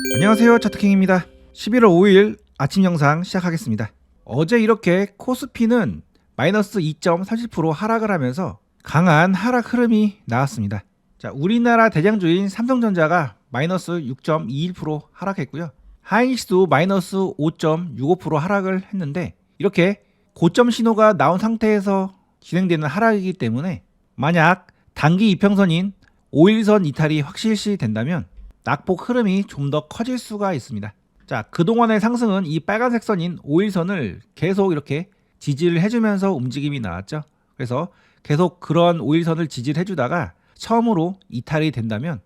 안녕하세요, 차트킹입니다. 11월 5일 아침 영상 시작하겠습니다. 어제 이렇게 코스피는 마이너스 2.37% 하락을 하면서 강한 하락 흐름이 나왔습니다. 자, 우리나라 대장주인 삼성전자가 마이너스 6.21% 하락했고요. 하이닉스도 마이너스 5.65% 하락을 했는데, 이렇게 고점 신호가 나온 상태에서 진행되는 하락이기 때문에 만약 단기 이평선인 5일선 이탈이 확실시 된다면 낙폭 흐름이 좀 더 커질 수가 있습니다. 자, 그동안의 상승은 이 빨간색 선인 5일선을 계속 이렇게 지지를 해주면서 움직임이 나왔죠. 그래서 계속 그런 5일선을 지지를 해주다가 처음으로 이탈이 된다면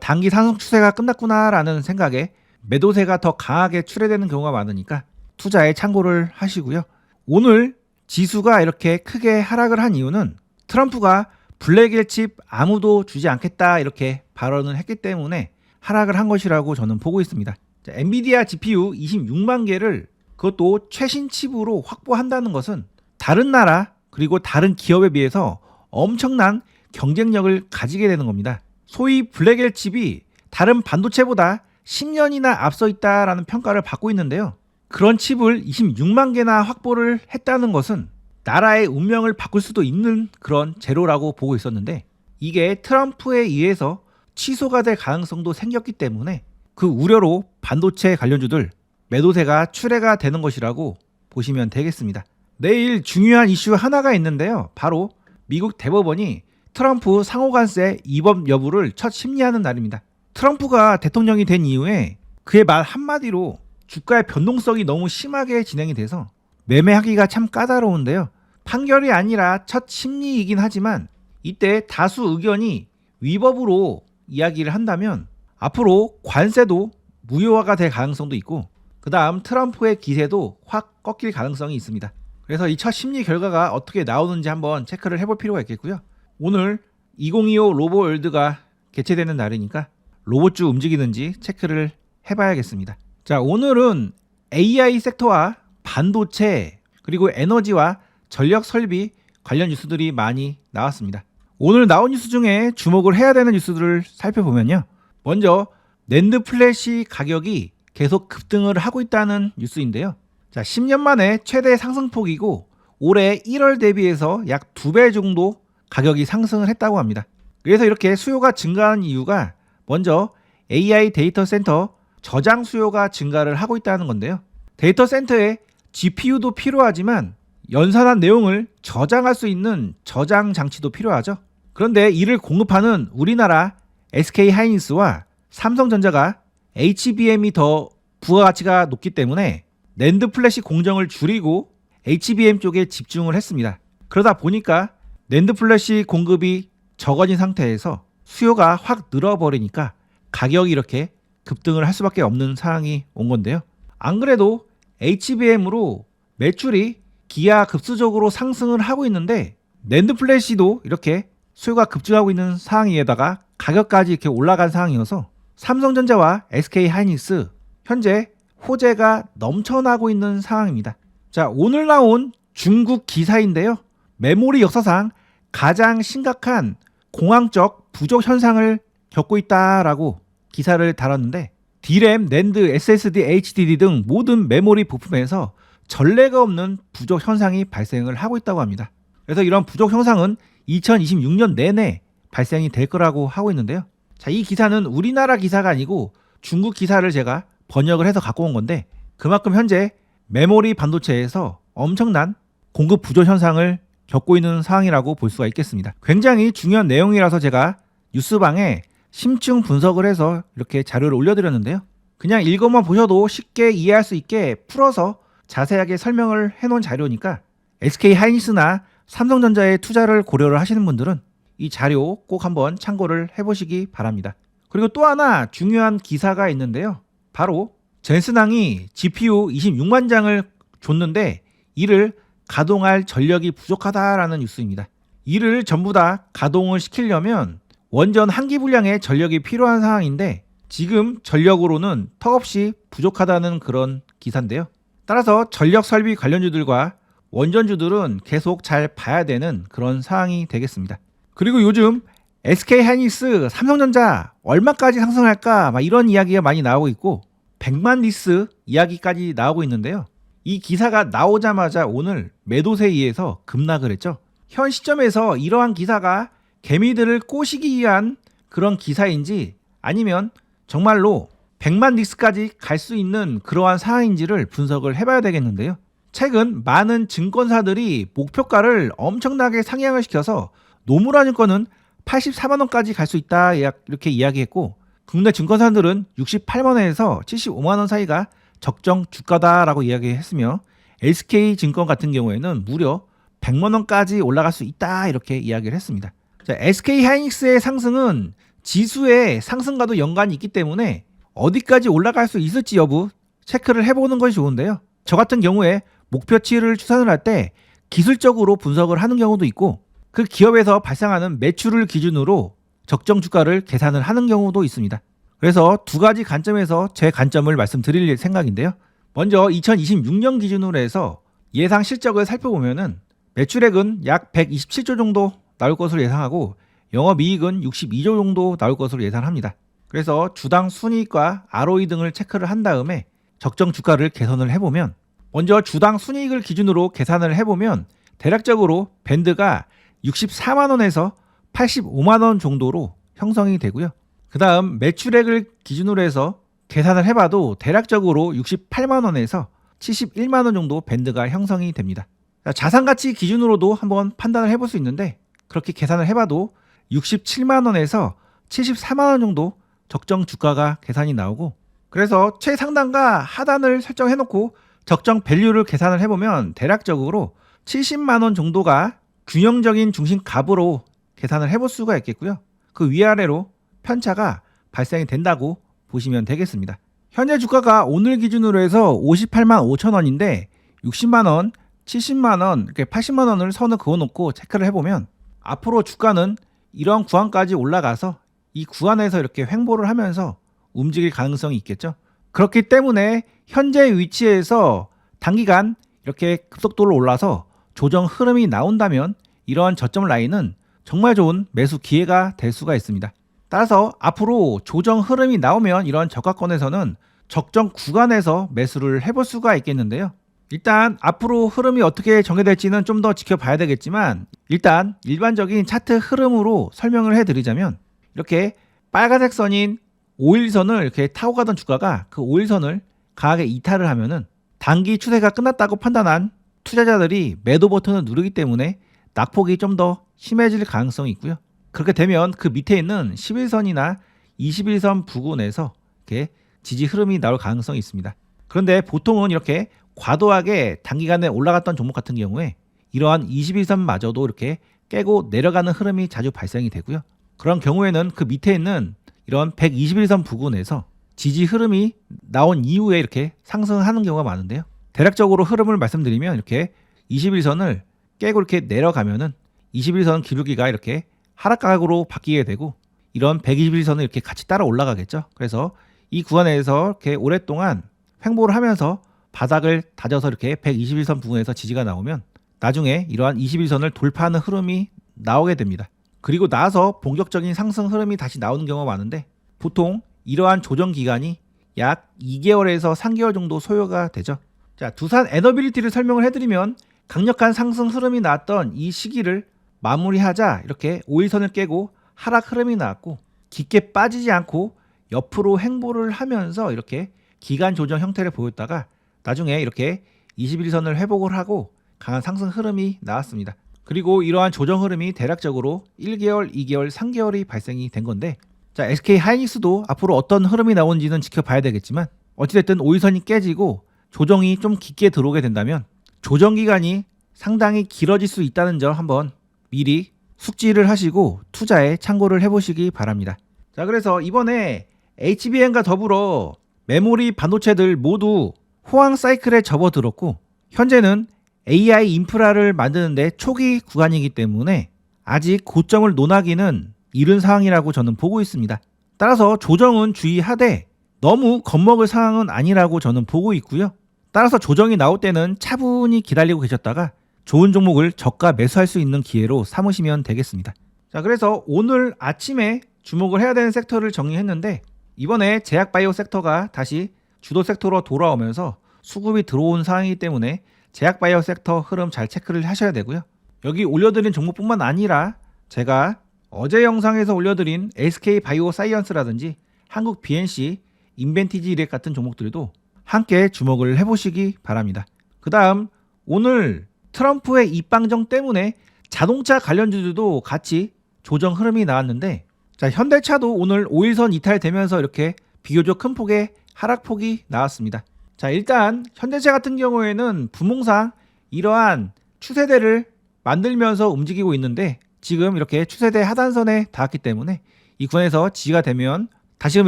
단기 상승 추세가 끝났구나 라는 생각에 매도세가 더 강하게 출회되는 경우가 많으니까 투자에 참고를 하시고요. 오늘 지수가 이렇게 크게 하락을 한 이유는 트럼프가 블랙일 칩 아무도 주지 않겠다 이렇게 발언을 했기 때문에 하락을 한 것이라고 저는 보고 있습니다. 자, 엔비디아 GPU 26만 개를 그것도 최신 칩으로 확보한다는 것은 다른 나라 그리고 다른 기업에 비해서 엄청난 경쟁력을 가지게 되는 겁니다. 소위 블랙엘 칩이 다른 반도체보다 10년이나 앞서 있다라는 평가를 받고 있는데요. 그런 칩을 26만 개나 확보를 했다는 것은 나라의 운명을 바꿀 수도 있는 그런 재료라고 보고 있었는데, 이게 트럼프에 의해서 취소가 될 가능성도 생겼기 때문에 그 우려로 반도체 관련주들 매도세가 출회가 되는 것이라고 보시면 되겠습니다. 내일 중요한 이슈 하나가 있는데요. 바로 미국 대법원이 트럼프 상호관세 위법 여부를 첫 심리하는 날입니다. 트럼프가 대통령이 된 이후에 그의 말 한마디로 주가의 변동성이 너무 심하게 진행이 돼서 매매하기가 참 까다로운데요. 판결이 아니라 첫 심리이긴 하지만 이때 다수 의견이 위법으로 이야기를 한다면 앞으로 관세도 무효화가 될 가능성도 있고, 그 다음 트럼프의 기세도 확 꺾일 가능성이 있습니다. 그래서 이 첫 심리 결과가 어떻게 나오는지 한번 체크를 해볼 필요가 있겠고요. 오늘 2025 로보월드가 개최되는 날이니까 로봇주 움직이는지 체크를 해봐야겠습니다. 자, 오늘은 AI 섹터와 반도체 그리고 에너지와 전력 설비 관련 뉴스들이 많이 나왔습니다. 오늘 나온 뉴스 중에 주목을 해야 되는 뉴스들을 살펴보면요. 먼저 낸드 플래시 가격이 계속 급등을 하고 있다는 뉴스인데요. 자, 10년 만에 최대 상승폭이고 올해 1월 대비해서 약 2배 정도 가격이 상승을 했다고 합니다. 그래서 이렇게 수요가 증가하는 이유가 먼저 AI 데이터 센터 저장 수요가 증가를 하고 있다는 건데요. 데이터 센터에 GPU도 필요하지만 연산한 내용을 저장할 수 있는 저장 장치도 필요하죠. 그런데 이를 공급하는 우리나라 SK 하이닉스와 삼성전자가 HBM이 더 부가가치가 높기 때문에 낸드 플래시 공정을 줄이고 HBM 쪽에 집중을 했습니다. 그러다 보니까 낸드 플래시 공급이 적어진 상태에서 수요가 확 늘어버리니까 가격이 이렇게 급등을 할 수밖에 없는 상황이 온 건데요. 안 그래도 HBM으로 매출이 기하급수적으로 상승을 하고 있는데 낸드 플래시도 이렇게 수요가 급증하고 있는 상황에다가 가격까지 이렇게 올라간 상황이어서 삼성전자와 SK 하이닉스 현재 호재가 넘쳐나고 있는 상황입니다. 자, 오늘 나온 중국 기사인데요. 메모리 역사상 가장 심각한 공황적 부족 현상을 겪고 있다라고 기사를 달았는데, D램, 낸드, SSD, HDD 등 모든 메모리 부품에서 전례가 없는 부족 현상이 발생을 하고 있다고 합니다. 그래서 이런 부족 현상은 2026년 내내 발생이 될 거라고 하고 있는데요. 자, 이 기사는 우리나라 기사가 아니고 중국 기사를 제가 번역을 해서 갖고 온 건데, 그만큼 현재 메모리 반도체에서 엄청난 공급 부족 현상을 겪고 있는 상황이라고 볼 수가 있겠습니다. 굉장히 중요한 내용이라서 제가 뉴스방에 심층 분석을 해서 이렇게 자료를 올려드렸는데요. 그냥 읽어만 보셔도 쉽게 이해할 수 있게 풀어서 자세하게 설명을 해놓은 자료니까 SK 하이닉스나 삼성전자에 투자를 고려를 하시는 분들은 이 자료 꼭 한번 참고를 해보시기 바랍니다. 그리고 또 하나 중요한 기사가 있는데요. 바로 젠슨항이 GPU 26만 장을 줬는데 이를 가동할 전력이 부족하다라는 뉴스입니다. 이를 전부 다 가동을 시키려면 원전 한기 분량의 전력이 필요한 상황인데 지금 전력으로는 턱없이 부족하다는 그런 기사인데요. 따라서 전력 설비 관련주들과 원전주들은 계속 잘 봐야 되는 그런 상황이 되겠습니다. 그리고 요즘 SK하이닉스, 삼성전자 얼마까지 상승할까 막 이런 이야기가 많이 나오고 있고 100만 리스 이야기까지 나오고 있는데요. 이 기사가 나오자마자 오늘 매도세에 의해서 급락을 했죠. 현 시점에서 이러한 기사가 개미들을 꼬시기 위한 그런 기사인지 아니면 정말로 100만 리스까지 갈 수 있는 그러한 상황인지를 분석을 해봐야 되겠는데요. 최근 많은 증권사들이 목표가를 엄청나게 상향을 시켜서 노무라 증권은 84만원까지 갈 수 있다 이렇게 이야기했고 국내 증권사들은 68만원에서 75만원 사이가 적정 주가다라고 이야기했으며 SK증권 같은 경우에는 무려 100만원까지 올라갈 수 있다 이렇게 이야기를 했습니다. 자, SK하이닉스의 상승은 지수의 상승과도 연관이 있기 때문에 어디까지 올라갈 수 있을지 여부 체크를 해보는 것이 좋은데요. 저 같은 경우에 목표치를 추산을 할 때 기술적으로 분석을 하는 경우도 있고 그 기업에서 발생하는 매출을 기준으로 적정 주가를 계산을 하는 경우도 있습니다. 그래서 두 가지 관점에서 제 관점을 말씀드릴 생각인데요. 먼저 2026년 기준으로 해서 예상 실적을 살펴보면은 매출액은 약 127조 정도 나올 것으로 예상하고 영업이익은 62조 정도 나올 것으로 예상합니다. 그래서 주당 순이익과 ROE 등을 체크를 한 다음에 적정 주가를 계산을 해보면 먼저 주당 순이익을 기준으로 계산을 해보면 대략적으로 밴드가 64만원에서 85만원 정도로 형성이 되고요. 그 다음 매출액을 기준으로 해서 계산을 해봐도 대략적으로 68만원에서 71만원 정도 밴드가 형성이 됩니다. 자산가치 기준으로도 한번 판단을 해볼 수 있는데 그렇게 계산을 해봐도 67만원에서 74만원 정도 적정 주가가 계산이 나오고 그래서 최상단과 하단을 설정해놓고 적정 밸류를 계산을 해보면 대략적으로 70만원 정도가 균형적인 중심값으로 계산을 해볼 수가 있겠고요. 그 위아래로 편차가 발생이 된다고 보시면 되겠습니다. 현재 주가가 오늘 기준으로 해서 58만 5천원인데 60만원, 70만원, 이렇게 80만원을 선을 그어놓고 체크를 해보면 앞으로 주가는 이런 구간까지 올라가서 이 구간에서 이렇게 횡보를 하면서 움직일 가능성이 있겠죠. 그렇기 때문에 현재 위치에서 단기간 이렇게 급속도로 올라서 조정 흐름이 나온다면 이러한 저점 라인은 정말 좋은 매수 기회가 될 수가 있습니다. 따라서 앞으로 조정 흐름이 나오면 이런 저가권에서는 적정 구간에서 매수를 해볼 수가 있겠는데요. 일단 앞으로 흐름이 어떻게 전개될지는 좀 더 지켜봐야 되겠지만 일단 일반적인 차트 흐름으로 설명을 해드리자면 이렇게 빨간색 선인 5일선을 이렇게 타고 가던 주가가 그 5일선을 강하게 이탈을 하면은 단기 추세가 끝났다고 판단한 투자자들이 매도 버튼을 누르기 때문에 낙폭이 좀 더 심해질 가능성이 있고요. 그렇게 되면 그 밑에 있는 11선이나 21선 부근에서 이렇게 지지 흐름이 나올 가능성이 있습니다. 그런데 보통은 이렇게 과도하게 단기간에 올라갔던 종목 같은 경우에 이러한 21선마저도 이렇게 깨고 내려가는 흐름이 자주 발생이 되고요. 그런 경우에는 그 밑에 있는 이런 121선 부근에서 지지 흐름이 나온 이후에 이렇게 상승하는 경우가 많은데요. 대략적으로 흐름을 말씀드리면 이렇게 21선을 깨고 이렇게 내려가면은 21선 기울기가 이렇게 하락각으로 바뀌게 되고 이런 121선을 이렇게 같이 따라 올라가겠죠. 그래서 이 구간에서 이렇게 오랫동안 횡보를 하면서 바닥을 다져서 이렇게 121선 부근에서 지지가 나오면 나중에 이러한 21선을 돌파하는 흐름이 나오게 됩니다. 그리고 나서 본격적인 상승 흐름이 다시 나오는 경우가 많은데 보통 이러한 조정 기간이 약 2개월에서 3개월 정도 소요가 되죠. 자, 두산 에너빌리티를 설명을 해드리면 강력한 상승 흐름이 나왔던 이 시기를 마무리하자 이렇게 5일선을 깨고 하락 흐름이 나왔고 깊게 빠지지 않고 옆으로 횡보를 하면서 이렇게 기간 조정 형태를 보였다가 나중에 이렇게 21선을 회복을 하고 강한 상승 흐름이 나왔습니다. 그리고 이러한 조정 흐름이 대략적으로 1개월, 2개월, 3개월이 발생이 된 건데 자, SK하이닉스도 앞으로 어떤 흐름이 나오는지는 지켜봐야 되겠지만 어찌됐든 5일선이 깨지고 조정이 좀 깊게 들어오게 된다면 조정 기간이 상당히 길어질 수 있다는 점 한번 미리 숙지를 하시고 투자에 참고를 해보시기 바랍니다. 자, 그래서 이번에 HBM과 더불어 메모리 반도체들 모두 호황 사이클에 접어들었고 현재는 AI 인프라를 만드는데 초기 구간이기 때문에 아직 고점을 논하기는 이른 상황이라고 저는 보고 있습니다. 따라서 조정은 주의하되 너무 겁먹을 상황은 아니라고 저는 보고 있고요. 따라서 조정이 나올 때는 차분히 기다리고 계셨다가 좋은 종목을 저가 매수할 수 있는 기회로 삼으시면 되겠습니다. 자, 그래서 오늘 아침에 주목을 해야 되는 섹터를 정리했는데 이번에 제약바이오 섹터가 다시 주도 섹터로 돌아오면서 수급이 들어온 상황이기 때문에 제약바이오 섹터 흐름 잘 체크를 하셔야 되고요. 여기 올려드린 종목뿐만 아니라 제가 어제 영상에서 올려드린 SK바이오사이언스라든지 한국 BNC, 인벤티지 이렉 같은 종목들도 함께 주목을 해보시기 바랍니다. 그 다음 오늘 트럼프의 입방정 때문에 자동차 관련주들도 같이 조정 흐름이 나왔는데, 자, 현대차도 오늘 5일선 이탈되면서 이렇게 비교적 큰 폭의 하락폭이 나왔습니다. 자, 일단 현대차 같은 경우에는 분봉상 이러한 추세대를 만들면서 움직이고 있는데 지금 이렇게 추세대 하단선에 닿았기 때문에 이 구간에서 지지가 되면 다시금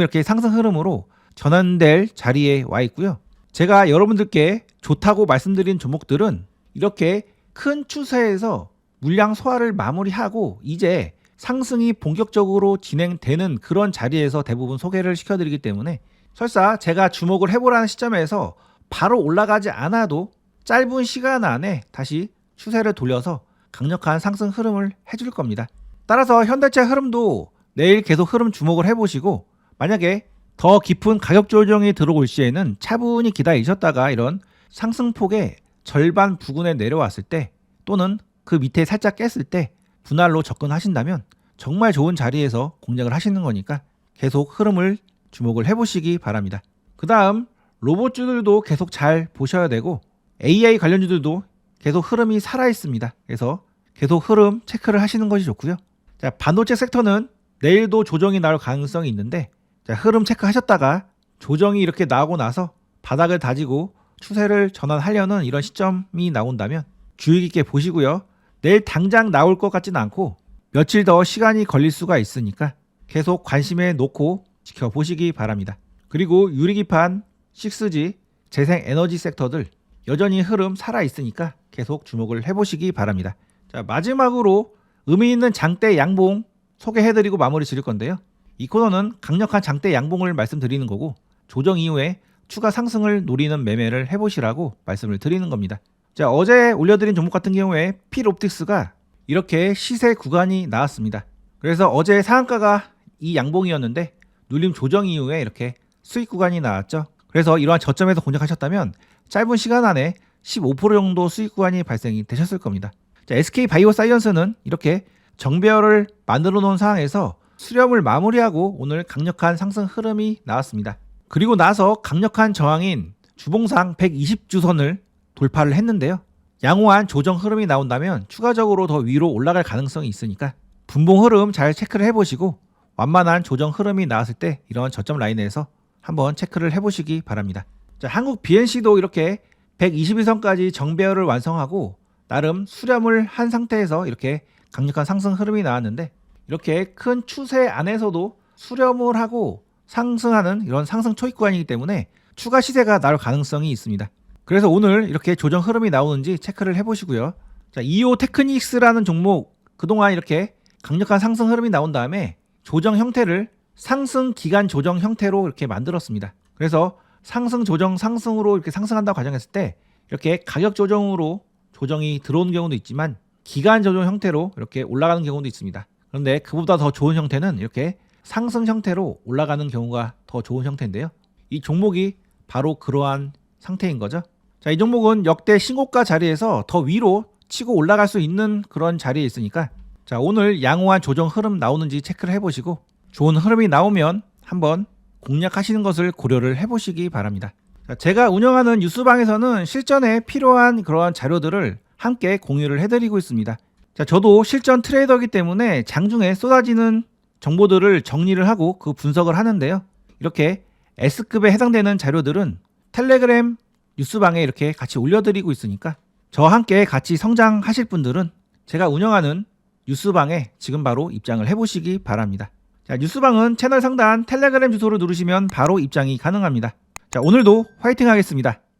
이렇게 상승 흐름으로 전환될 자리에 와 있고요. 제가 여러분들께 좋다고 말씀드린 종목들은 이렇게 큰 추세에서 물량 소화를 마무리하고 이제 상승이 본격적으로 진행되는 그런 자리에서 대부분 소개를 시켜드리기 때문에 설사 제가 주목을 해보라는 시점에서 바로 올라가지 않아도 짧은 시간 안에 다시 추세를 돌려서 강력한 상승 흐름을 해줄 겁니다. 따라서 현대차 흐름도 내일 계속 흐름 주목을 해보시고, 만약에 더 깊은 가격 조정이 들어올 시에는 차분히 기다리셨다가 이런 상승폭의 절반 부근에 내려왔을 때 또는 그 밑에 살짝 깼을 때 분할로 접근하신다면 정말 좋은 자리에서 공략을 하시는 거니까 계속 흐름을 주목을 해보시기 바랍니다. 그 다음 로봇주들도 계속 잘 보셔야 되고 AI 관련주들도 계속 흐름이 살아있습니다. 그래서 계속 흐름 체크를 하시는 것이 좋고요. 자, 반도체 섹터는 내일도 조정이 나올 가능성이 있는데, 자, 흐름 체크하셨다가 조정이 이렇게 나오고 나서 바닥을 다지고 추세를 전환하려는 이런 시점이 나온다면 주의 깊게 보시고요. 내일 당장 나올 것 같지는 않고 며칠 더 시간이 걸릴 수가 있으니까 계속 관심에 놓고 지켜보시기 바랍니다. 그리고 유리기판, 6G, 재생에너지 섹터들 여전히 흐름 살아있으니까 계속 주목을 해보시기 바랍니다. 자, 마지막으로 의미 있는 장대 양봉 소개해드리고 마무리 지을 건데요. 이 코너는 강력한 장대 양봉을 말씀드리는 거고 조정 이후에 추가 상승을 노리는 매매를 해보시라고 말씀을 드리는 겁니다. 자, 어제 올려드린 종목 같은 경우에 필옵틱스가 이렇게 시세 구간이 나왔습니다. 그래서 어제 상한가가 이 양봉이었는데 눌림 조정 이후에 이렇게 수익 구간이 나왔죠. 그래서 이러한 저점에서 공략하셨다면 짧은 시간 안에 15% 정도 수익 구간이 발생이 되셨을 겁니다. 자, SK바이오사이언스는 이렇게 정배열을 만들어 놓은 상황에서 수렴을 마무리하고 오늘 강력한 상승 흐름이 나왔습니다. 그리고 나서 강력한 저항인 주봉상 120주선을 돌파를 했는데요. 양호한 조정 흐름이 나온다면 추가적으로 더 위로 올라갈 가능성이 있으니까 분봉 흐름 잘 체크를 해보시고 완만한 조정 흐름이 나왔을 때 이런 저점 라인에서 한번 체크를 해보시기 바랍니다. 자, 한국 BNC도 이렇게 121선까지 정배열을 완성하고 나름 수렴을 한 상태에서 이렇게 강력한 상승 흐름이 나왔는데 이렇게 큰 추세 안에서도 수렴을 하고 상승하는 이런 상승 초입 구간이기 때문에 추가 시세가 나올 가능성이 있습니다. 그래서 오늘 이렇게 조정 흐름이 나오는지 체크를 해보시고요. 자, 이오 테크닉스라는 종목 그동안 이렇게 강력한 상승 흐름이 나온 다음에 조정 형태를 상승 기간 조정 형태로 이렇게 만들었습니다. 그래서 상승 조정 상승으로 이렇게 상승한다고 가정했을 때 이렇게 가격 조정으로 조정이 들어오는 경우도 있지만 기간 조정 형태로 이렇게 올라가는 경우도 있습니다. 그런데 그보다 더 좋은 형태는 이렇게 상승 형태로 올라가는 경우가 더 좋은 형태인데요. 이 종목이 바로 그러한 상태인 거죠. 자, 이 종목은 역대 신고가 자리에서 더 위로 치고 올라갈 수 있는 그런 자리에 있으니까 자, 오늘 양호한 조정 흐름 나오는지 체크를 해보시고 좋은 흐름이 나오면 한번 공략하시는 것을 고려를 해보시기 바랍니다. 자, 제가 운영하는 뉴스방에서는 실전에 필요한 그러한 자료들을 함께 공유를 해드리고 있습니다. 자, 저도 실전 트레이더이기 때문에 장중에 쏟아지는 정보들을 정리를 하고 그 분석을 하는데요. 이렇게 S급에 해당되는 자료들은 텔레그램 뉴스방에 이렇게 같이 올려드리고 있으니까 저와 함께 같이 성장하실 분들은 제가 운영하는 뉴스방에 지금 바로 입장을 해보시기 바랍니다. 자, 뉴스방은 채널 상단 텔레그램 주소를 누르시면 바로 입장이 가능합니다. 자, 오늘도 화이팅 하겠습니다.